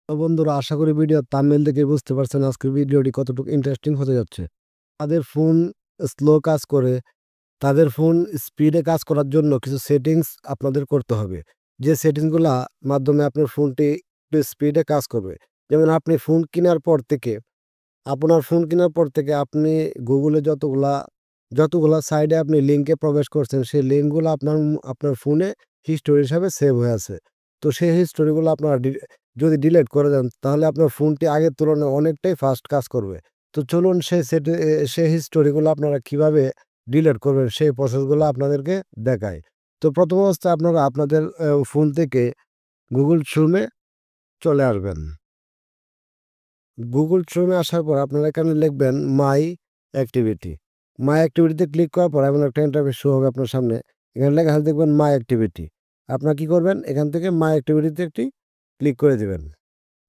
তো বন্ধুরা, আশা করি ভিডিও থাম্বনেল দেখে বুঝতে পারছেন আজকের ভিডিওটি কতটুকু ইন্টারেস্টিং হতে যাচ্ছে। তাদের ফোন স্লো কাজ করে, তাদের ফোন স্পিডে কাজ করার জন্য কিছু সেটিংস আপনাদের করতে হবে। যে সেটিংসগুলা মাধ্যমে আপনার ফোনটি একটু স্পিডে কাজ করবে। যেমন আপনি ফোন কেনার পর থেকে আপনার ফোন কেনার পর থেকে আপনি গুগলে যতগুলা সাইডে আপনি লিঙ্কে প্রবেশ করছেন, সেই লিঙ্কগুলো আপনার ফোনে হিস্টোরি হিসাবে সেভ হয়ে আছে। তো সেই হিস্টোরিগুলো আপনারা যদি ডিলিট করে দেন, তাহলে আপনার ফোনটি আগের তুলনায় অনেকটাই ফাস্ট কাজ করবে। তো চলুন সেই হিস্টোরিগুলো আপনারা কিভাবে ডিলিট করবেন, সেই প্রসেসগুলো আপনাদেরকে দেখাই। তো প্রথম অবস্থায় আপনারা আপনাদের ফোন থেকে গুগল ক্রোমে চলে আসবেন। গুগল ক্রোমে আসার পর আপনারা এখানে লিখবেন মাই অ্যাক্টিভিটি। মাই অ্যাক্টিভিটিতে ক্লিক করার পর এমন একটা ইন্টারফেস শো হবে আপনার সামনে। এখানে লেখা আছে দেখবেন মাই অ্যাক্টিভিটি। আপনারা কি করবেন? এখান থেকে মাই অ্যাক্টিভিটিতে একটি ক্লিক করে দিবেন।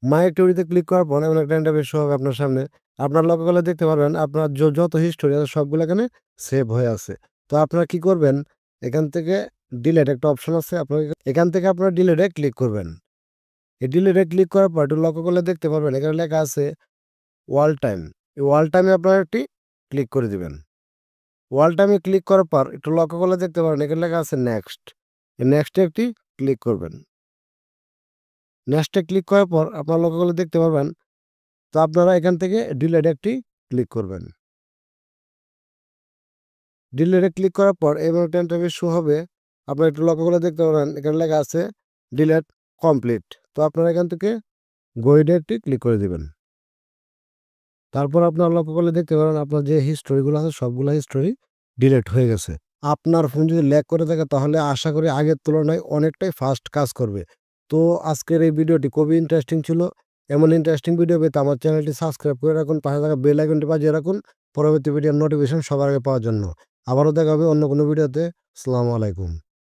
মাই অ্যাক্টিভিটিতে ক্লিক করার পর এমন একটা ইন্টারফেস শো হবে আপনার সামনে। আপনার লক্ষ্য করলে দেখতে পারবেন আপনার যত হিস্টোরি আছে সবগুলো এখানে সেভ হয়ে আছে। তো আপনারা কি করবেন? এখান থেকে ডিলিট একটা অপশন আছে। এখান থেকে আপনারা ডিলিটে ক্লিক করবেন। এই ডিলিটে ক্লিক করার পর একটু লক্ষ্য করলে দেখতে পারবেন এখানে লেখা আছে ওয়াল টাইম। এই ওয়াল টাইমে আপনারা একটি ক্লিক করে দিবেন। ওয়াল টাইমে ক্লিক করার পর একটু লক্ষ্য করলে দেখতে পারেন এখানে লেখা আছে নেক্সট। এই নেক্সটে একটি ক্লিক করবেন। নেক্সটে ক্লিক করার পর আপনারা লক্ষ্য করলে দেখতে পারবেন, তো আপনারা এখান থেকে ডিলিটে একটি ক্লিক করবেন। ডিলিটে ক্লিক করার পর এমন একটা ইন্টারফেস শো হবে। আপনারা একটু লক্ষ্য করলে দেখতে পারেন এখানে লেখা আছে ডিলিট কমপ্লিট। তো আপনারা এখান থেকে গো হিডে একটি ক্লিক করে দিবেন। তারপর আপনারা লক্ষ্য করলে দেখতে পারেন আপনার যে হিস্টোরিগুলো আছে সবগুলা হিস্টোরি ডিলিট হয়ে গেছে। আপনার ফোন যদি ল্যাগ করে থাকে তাহলে আশা করি আগের তুলনায় অনেকটাই ফাস্ট কাজ করবে। তো আজকের এই ভিডিওটি খুবই ইন্টারেস্টিং ছিল। এমন ইন্টারেস্টিং ভিডিও পেতে আমার চ্যানেলটি সাবস্ক্রাইব করে রাখুন, পাশে থাকা বেল আইকনটি বাজিয়ে রাখুন পরবর্তী ভিডিওর নোটিফিকেশন সবার আগে পাওয়ার জন্য। আবারও দেখা হবে অন্য কোনো ভিডিওতে। আসসালামু আলাইকুম।